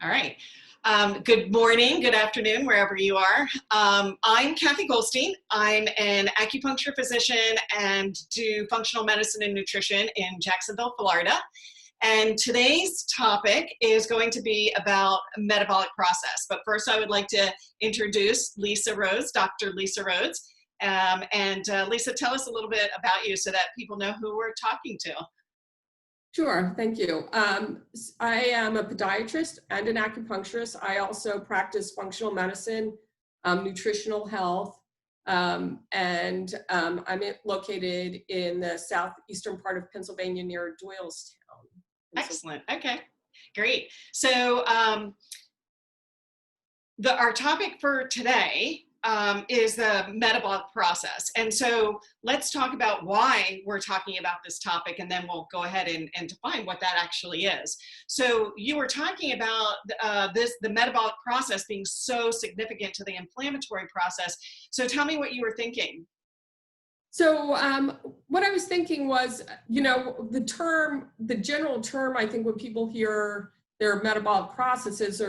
All right. Good morning, good afternoon, wherever you are. I'm Kathy Goldstein. I'm an acupuncture physician and do functional medicine and nutrition in Jacksonville, Florida. And today's topic is going to be about metabolic process. But first, I would like to introduce Lisa Rhodes, Dr. Lisa Rhodes. Lisa, tell us a little bit about you so that people know who we're talking to. Sure, thank you. I am a podiatrist and an acupuncturist. I also practice functional medicine, nutritional health, and I'm located in the southeastern part of Pennsylvania near Doylestown. Excellent. Okay, great. So our topic for today is the metabolic process. And so let's talk about why we're talking about this topic, and then we'll go ahead and define what that actually is. So you were talking about the metabolic process being so significant to the inflammatory process. So tell me what you were thinking. So what I was thinking was, the general term, I think when people hear their metabolic processes,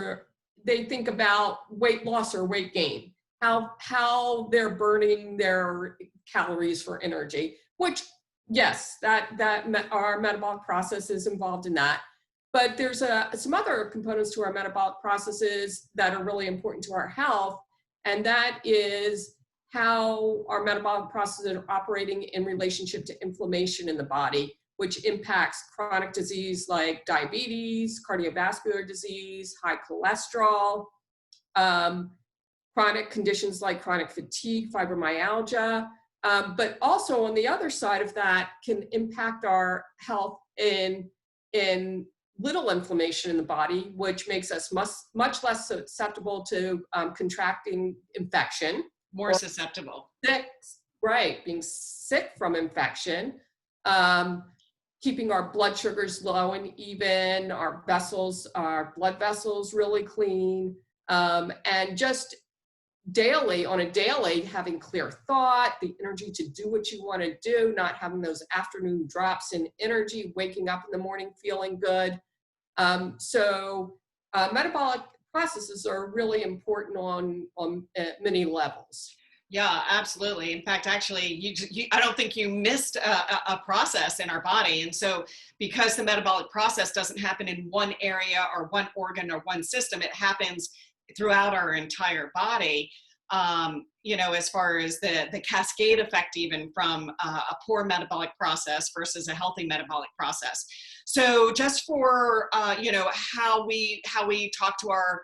they think about weight loss or weight gain. How they're burning their calories for energy, which yes, our metabolic process is involved in that. But there's some other components to our metabolic processes that are really important to our health, and that is how our metabolic processes are operating in relationship to inflammation in the body, which impacts chronic disease like diabetes, cardiovascular disease, high cholesterol, chronic conditions like chronic fatigue, fibromyalgia, but also on the other side of that can impact our health in little inflammation in the body, which makes us much less susceptible to contracting infection. More susceptible. Sick, right, being sick from infection, keeping our blood sugars low and even, our blood vessels really clean, and just on a daily, having clear thought, the energy to do what you want to do, not having those afternoon drops in energy, waking up in the morning feeling good. Metabolic processes are really important on many levels. Yeah, absolutely. In fact, actually, I don't think you missed a process in our body. And so because the metabolic process doesn't happen in one area or one organ or one system, it happens throughout our entire body, as far as the cascade effect, even from a poor metabolic process versus a healthy metabolic process. So just for, how we talk to our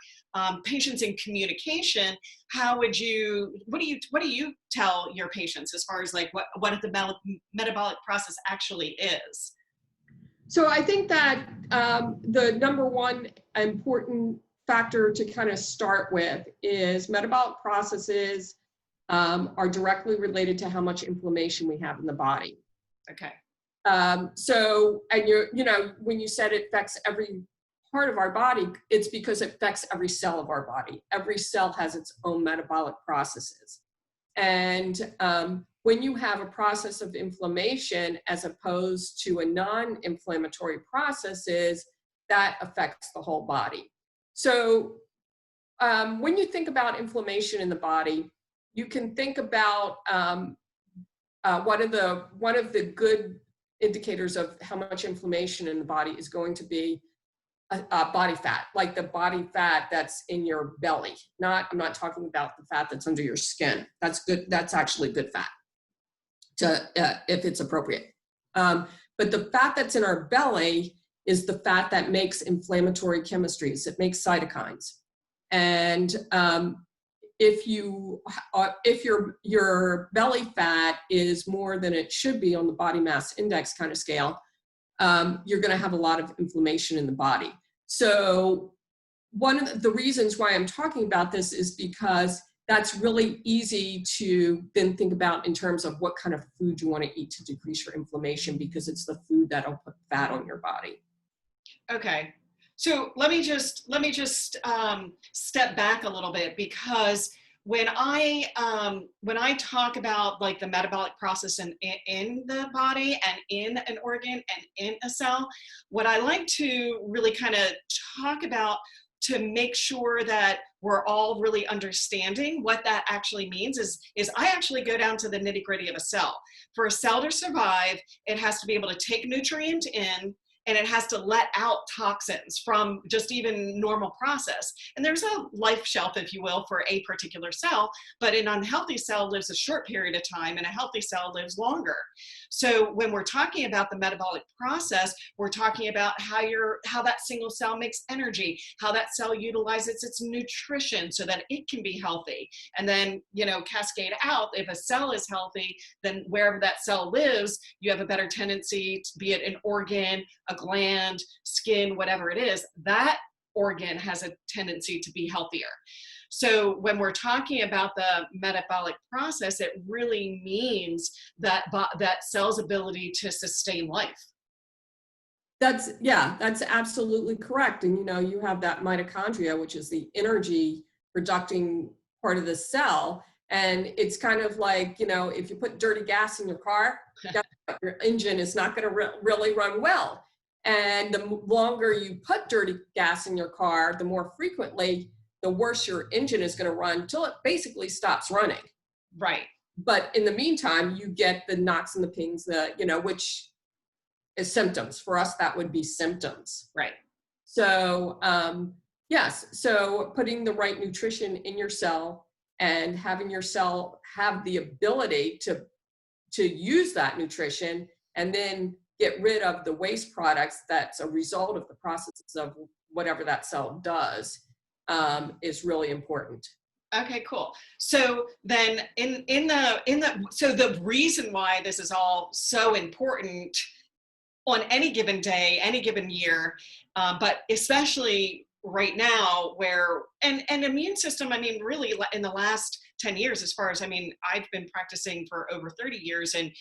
patients in communication, what do you tell your patients as far as like what the metabolic process actually is? So I think that the number one important factor to kind of start with is metabolic processes are directly related to how much inflammation we have in the body. Okay. And when you said it affects every part of our body, it's because it affects every cell of our body. Every cell has its own metabolic processes. And when you have a process of inflammation as opposed to a non-inflammatory processes, that affects the whole body. So when you think about inflammation in the body, you can think about one of the good indicators of how much inflammation in the body is going to be body fat, like the body fat that's in your belly. I'm not talking about the fat that's under your skin. That's good. That's actually good fat if it's appropriate. But the fat that's in our belly is the fat that makes inflammatory chemistries. It makes cytokines. And if your belly fat is more than it should be on the body mass index kind of scale, you're going to have a lot of inflammation in the body. So one of the reasons why I'm talking about this is because that's really easy to then think about in terms of what kind of food you want to eat to decrease your inflammation, because it's the food that'll put fat on your body. Okay. So let me just step back a little bit, because when I talk about like the metabolic process in the body and in an organ and in a cell, what I like to really kind of talk about to make sure that we're all really understanding what that actually means is I actually go down to the nitty gritty of a cell. For a cell to survive, it has to be able to take nutrient in, and it has to let out toxins from just even normal process. And there's a life shelf, if you will, for a particular cell, but an unhealthy cell lives a short period of time and a healthy cell lives longer. So when we're talking about the metabolic process, we're talking about how that single cell makes energy, how that cell utilizes its nutrition so that it can be healthy. And then, cascade out, if a cell is healthy, then wherever that cell lives, you have a better tendency, to be it an organ, a gland, skin, whatever it is, that organ has a tendency to be healthier. So when we're talking about the metabolic process, it really means that cell's ability to sustain life. That's absolutely correct. And you have that mitochondria, which is the energy producing part of the cell. And it's kind of like, if you put dirty gas in your car, your engine is not going to really run well. And the longer you put dirty gas in your car, the more frequently, the worse your engine is going to run until it basically stops running. Right. But in the meantime, you get the knocks and the pings, which is symptoms. For us, that would be symptoms. Right. So, yes. So putting the right nutrition in your cell and having your cell have the ability to use that nutrition and then get rid of the waste products that's a result of the processes of whatever that cell does is really important. Okay, cool. So then so the reason why this is all so important on any given day, any given year, but especially right now where, and immune system, really in the last 10 years, as far as, I've been practicing for over 30 years, and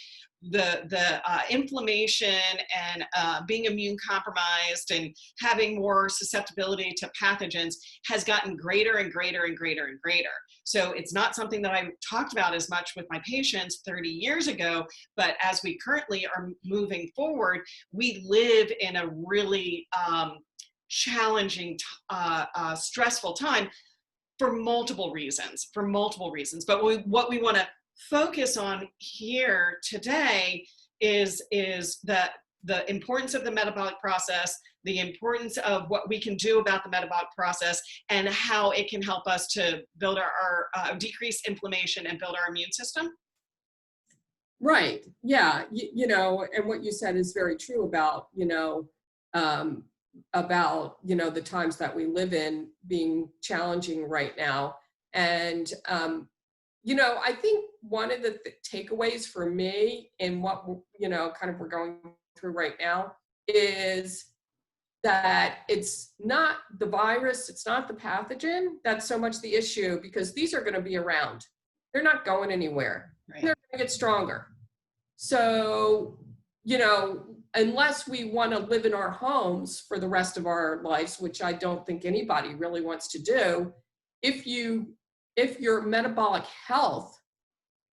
the inflammation and being immune compromised and having more susceptibility to pathogens has gotten greater and greater and greater and greater. So it's not something that I talked about as much with my patients 30 years ago, but as we currently are moving forward, we live in a really challenging, stressful time for multiple reasons. But what we want to focus on here today is the importance of the metabolic process, the importance of what we can do about the metabolic process, and how it can help us to build our decrease inflammation and build our immune system. Right. Yeah. And what you said is very true about, the times that we live in being challenging right now. And, I think one of the takeaways for me in what, kind of we're going through right now is that it's not the virus, it's not the pathogen that's so much the issue, because these are going to be around. They're not going anywhere. Right. They're going to get stronger. So, unless we want to live in our homes for the rest of our lives, which I don't think anybody really wants to do, if your metabolic health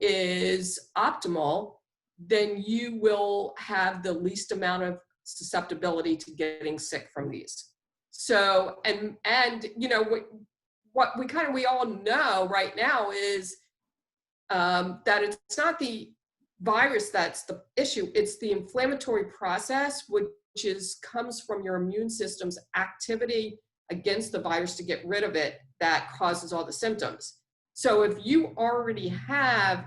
is optimal, then you will have the least amount of susceptibility to getting sick from these. So, and what we all know right now is that it's not the virus that's the issue, it's the inflammatory process, which comes from your immune system's activity against the virus to get rid of it, that causes all the symptoms. So if you already have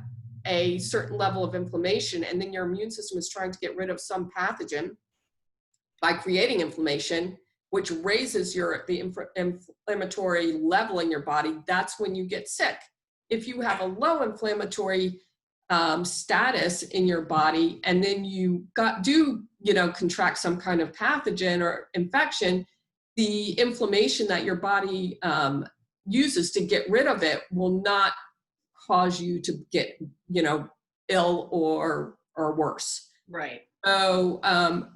a certain level of inflammation and then your immune system is trying to get rid of some pathogen by creating inflammation, which raises the inflammatory level in your body, that's when you get sick. If you have a low inflammatory status in your body, and then you contract some kind of pathogen or infection, the inflammation that your body uses to get rid of it will not cause you to get, ill or worse. Right. So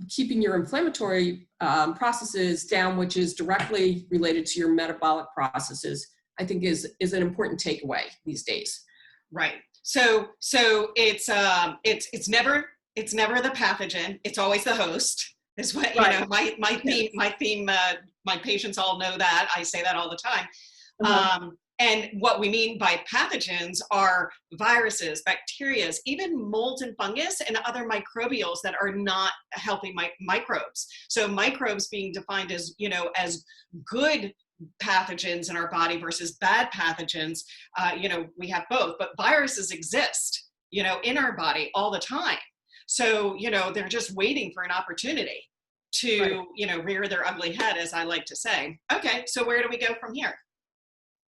keeping your inflammatory processes down, which is directly related to your metabolic processes, I think is an important takeaway these days. Right. So it's never the pathogen. It's always the host. Is what, right. My theme my patients all know that. I say that all the time. Uh-huh. And what we mean by pathogens are viruses, bacteria, even molds and fungus and other microbials that are not healthy microbes. So microbes being defined as, as good pathogens in our body versus bad pathogens. We have both, but viruses exist, in our body all the time. So, they're just waiting for an opportunity to, Right. rear their ugly head, as I like to say. Okay, so where do we go from here?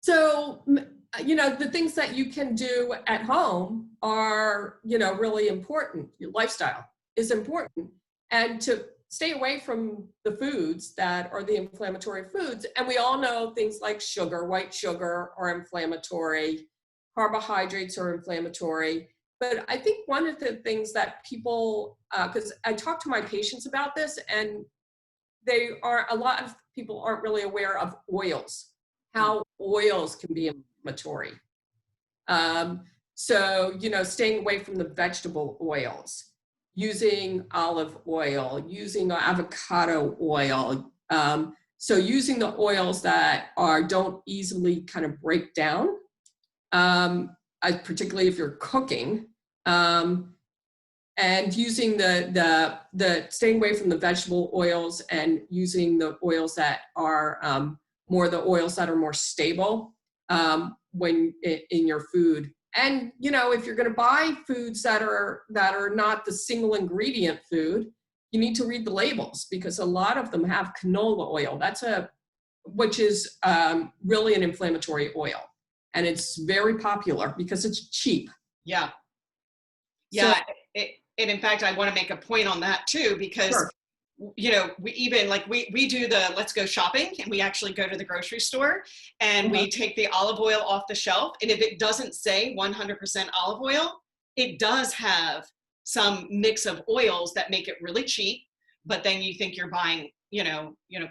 So, the things that you can do at home are, really important. Your lifestyle is important. And to stay away from the foods that are the inflammatory foods. And we all know things like sugar, white sugar are inflammatory, carbohydrates are inflammatory. But I think one of the things that people, because I talk to my patients about this, and a lot of people aren't really aware of oils, how oils can be inflammatory. Um, so, staying away from the vegetable oils, using olive oil, using avocado oil. So using the oils that don't easily kind of break down, particularly if you're cooking. And using the staying away from the vegetable oils and using the oils that are more stable when in your food. And if you're going to buy foods that are not the single ingredient food, you need to read the labels, because a lot of them have canola oil. Which is really an inflammatory oil, and it's very popular because it's cheap. Yeah. So, Yeah. And in fact, I want to make a point on that too, because, sure. we even we do the let's go shopping, and we actually go to the grocery store and Uh-huh. we take the olive oil off the shelf. And if it doesn't say 100% olive oil, it does have some mix of oils that make it really cheap. But then you think you're buying,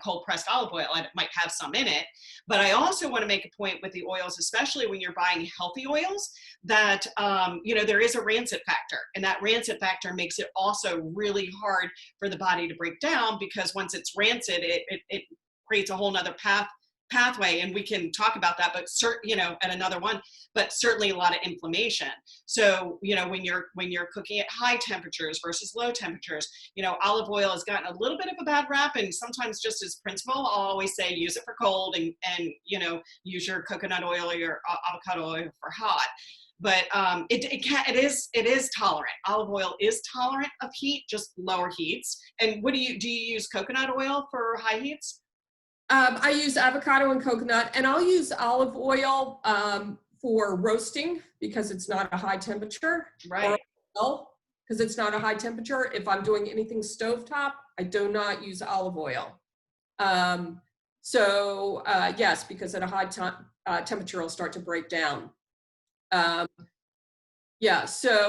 cold pressed olive oil, and it might have some in it. But I also want to make a point with the oils, especially when you're buying healthy oils, that there is a rancid factor, and that rancid factor makes it also really hard for the body to break down, because once it's rancid, it creates a whole nother pathway, and we can talk about that, but at another one, but certainly a lot of inflammation. So when you're cooking at high temperatures versus low temperatures, olive oil has gotten a little bit of a bad rap, and sometimes just as principle, I'll always say use it for cold, and use your coconut oil or your avocado oil for hot. But it is tolerant. Olive oil is tolerant of heat, just lower heats. And do you use coconut oil for high heats? I use avocado and coconut, and I'll use olive oil for roasting because it's not a high temperature, or Right. oil because it's not a high temperature. If I'm doing anything stovetop, I do not use olive oil. Yes, because at a high temperature, it'll start to break down. Um, yeah,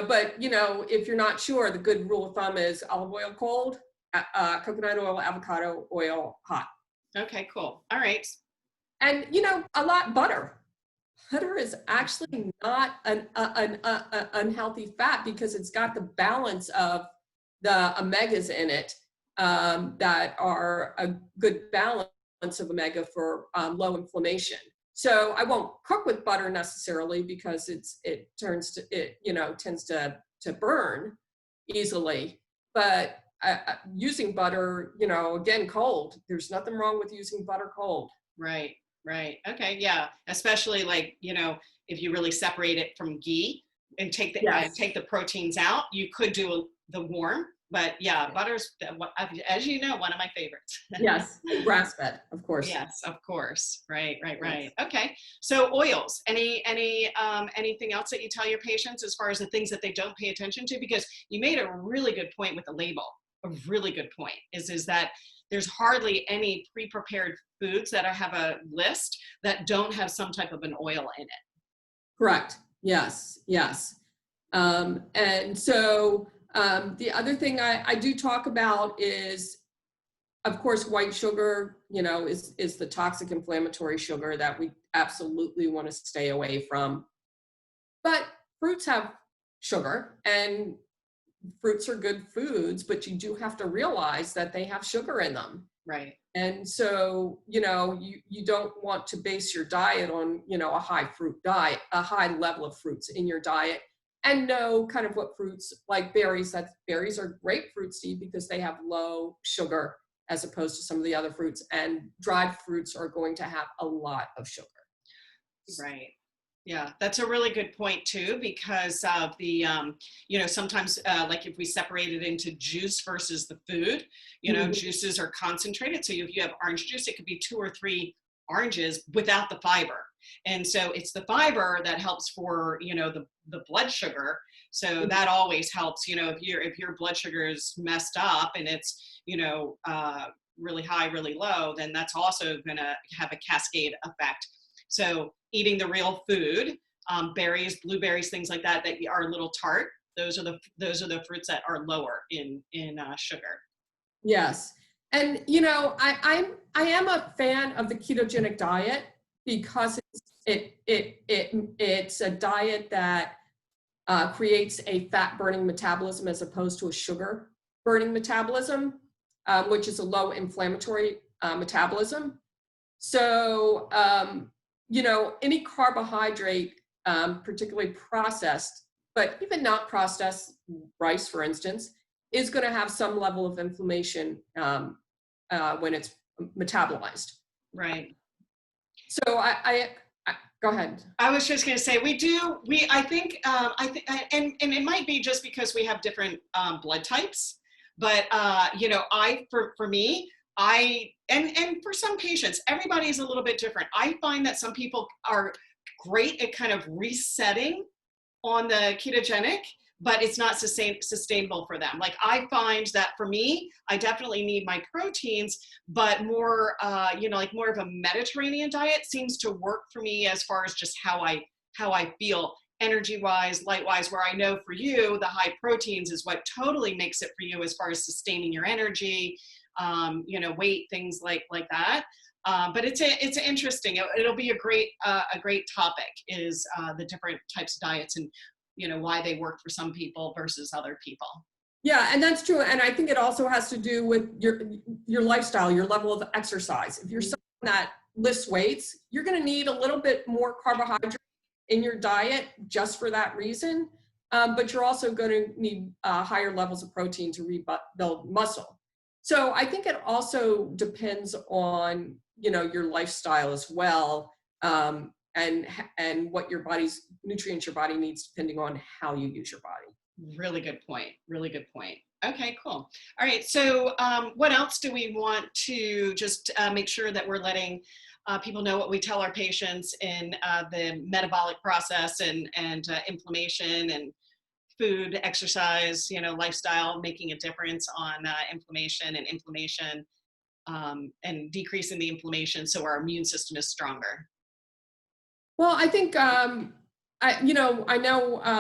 but if you're not sure, the good rule of thumb is olive oil cold, coconut oil, avocado oil hot. Okay, cool. All right. And butter. Butter is actually not an unhealthy fat, because it's got the balance of the omegas in it that are a good balance of omega for low inflammation. So I won't cook with butter necessarily, because it tends to burn easily. But using butter, again, cold. There's nothing wrong with using butter cold. Right. Right. Okay. Yeah. Especially if you really separate it from ghee and Yes. take the proteins out, you could do the warm. But yeah, butter's, as you know, one of my favorites. Yes. Grass fed, of course. Yes, of course. Right. Right. Yes. Right. Okay. So oils. Anything else that you tell your patients as far as the things that they don't pay attention to? Because you made a really good point with the label. A really good point is that there's hardly any pre-prepared foods that have a list that don't have some type of an oil in it. Correct. Yes. Yes. And so the other thing I do talk about is, of course, white sugar, is the toxic inflammatory sugar that we absolutely want to stay away from. But fruits have sugar, and fruits are good foods, but you do have to realize that they have sugar in them. Right. And so, you don't want to base your diet on, a high fruit diet, a high level of fruits in your diet, and know kind of what fruits, like berries. That berries are great fruits to eat because they have low sugar as opposed to some of the other fruits. And dried fruits are going to have a lot of sugar. Right. Yeah, that's a really good point too, because of the, sometimes like if we separate it into juice versus the food, juices are concentrated. So if you have orange juice, it could be 2 or 3 oranges without the fiber. And so it's the fiber that helps for, the blood sugar. So that always helps, if your blood sugar is messed up and it's, really high, really low, then that's also going to have a cascade effect. So eating the real food, berries, blueberries, things like that, that are a little tart. Those are the fruits that are lower in sugar. Yes. And I am a fan of the ketogenic diet because it's a diet that creates a fat burning metabolism as opposed to a sugar burning metabolism, which is a low inflammatory metabolism. So any carbohydrate, particularly processed, but even not processed, rice, for instance, is going to have some level of inflammation when it's metabolized. Right. So I go ahead. I was just going to say I think and it might be just because we have different blood types, but for me, and for some patients, everybody's a little bit different. I find that some people are great at kind of resetting on the ketogenic, but it's not sustainable for them. Like I find that for me, I definitely need my proteins, but more, like more of a Mediterranean diet seems to work for me as far as just how I feel energy wise, light wise, where I know for you, the high proteins is what totally makes it for you as far as sustaining your energy, weight, things like that. But it's interesting. It'll be a great topic is the different types of diets and why they work for some people versus other people. Yeah, and that's true. And I think it also has to do with your lifestyle, your level of exercise. If you're someone that lifts weights, you're going to need a little bit more carbohydrate in your diet just for that reason. But you're also going to need higher levels of protein to rebuild muscle. So I think it also depends on, your lifestyle as well, and what your body's nutrients your body needs depending on how you use your body. Really good point. Really good point. Okay, cool. All right. So what else do we want to just make sure that we're letting people know what we tell our patients in the metabolic process and inflammation and food, exercise, lifestyle, making a difference on inflammation and decreasing the inflammation so our immune system is stronger? Well, I think, I know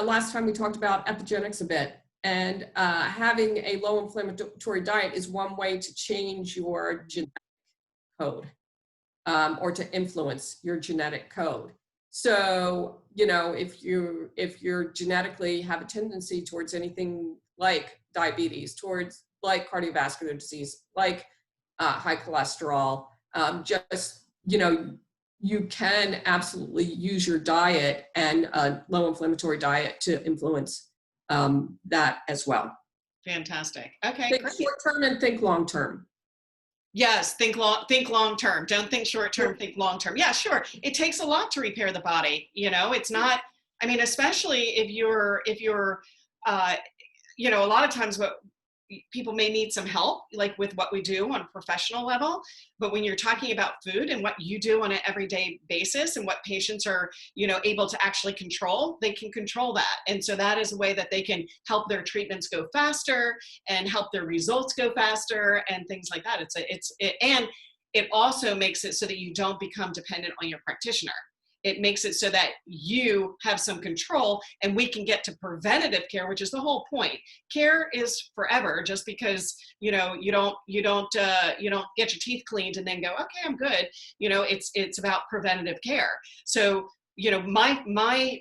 last time we talked about epigenetics a bit, and having a low inflammatory diet is one way to change your genetic code, or to influence your genetic code. So, if you're genetically have a tendency towards anything like diabetes, towards like cardiovascular disease, like high cholesterol, you can absolutely use your diet and a low inflammatory diet to influence that as well. Fantastic. Okay, Think great. short term and think long term. Yes, think long term. Don't think short term, think long term. Yeah, sure. It takes a lot to repair the body. It's not, I mean, especially if you're a lot of times what people may need some help, like with what we do on a professional level. But when you're talking about food and what you do on an everyday basis and what patients are, able to actually control, they can control that. And so that is a way that they can help their treatments go faster and help their results go faster and things like that. And it also makes it so that you don't become dependent on your practitioner. It makes it so that you have some control and we can get to preventative care, which is the whole point. Care is forever. Just because, you don't get your teeth cleaned and then go, okay, I'm good. It's about preventative care. So, my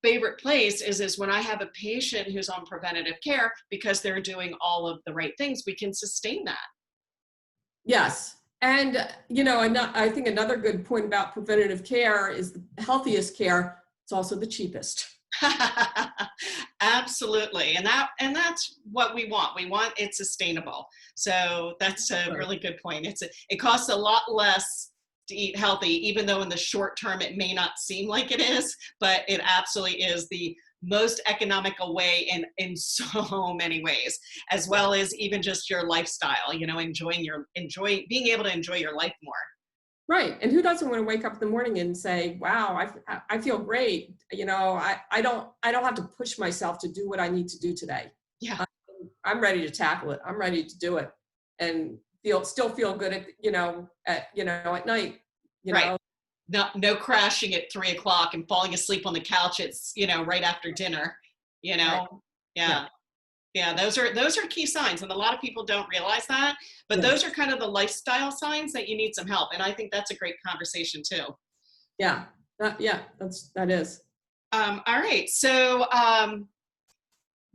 favorite place is when I have a patient who's on preventative care because they're doing all of the right things, we can sustain that. Yes. And, I think another good point about preventative care is the healthiest care. It's also the cheapest. Absolutely. And that's what we want. We want it sustainable. So that's a Right. really good point. It costs a lot less to eat healthy, even though in the short term it may not seem like it is, but it absolutely is the most economical way in so many ways, as Yeah. well as even just your lifestyle, enjoying being able to enjoy your life more. Right. And who doesn't want to wake up in the morning and say, wow, I feel great. I don't have to push myself to do what I need to do today. Yeah. I'm, I'm ready to tackle it. I'm ready to do it and still feel good at night, you Right. know, No crashing at 3 o'clock and falling asleep on the couch. It's, right after dinner, you right. know? Yeah. Yeah. Yeah. Those are key signs. And a lot of people don't realize that, but Yeah. those are kind of the lifestyle signs that you need some help. And I think that's a great conversation too. Yeah. Yeah. That is. All right. So,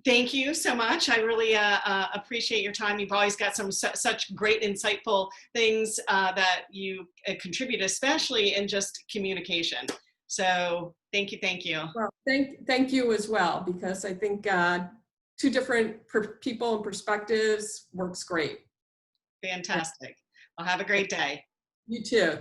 thank you so much. I really appreciate your time. You've always got such great, insightful things that you contribute, especially in just communication. So thank you, thank you. Well, thank you as well, because I think two different people and perspectives works great. Fantastic. Well, have a great day. You too.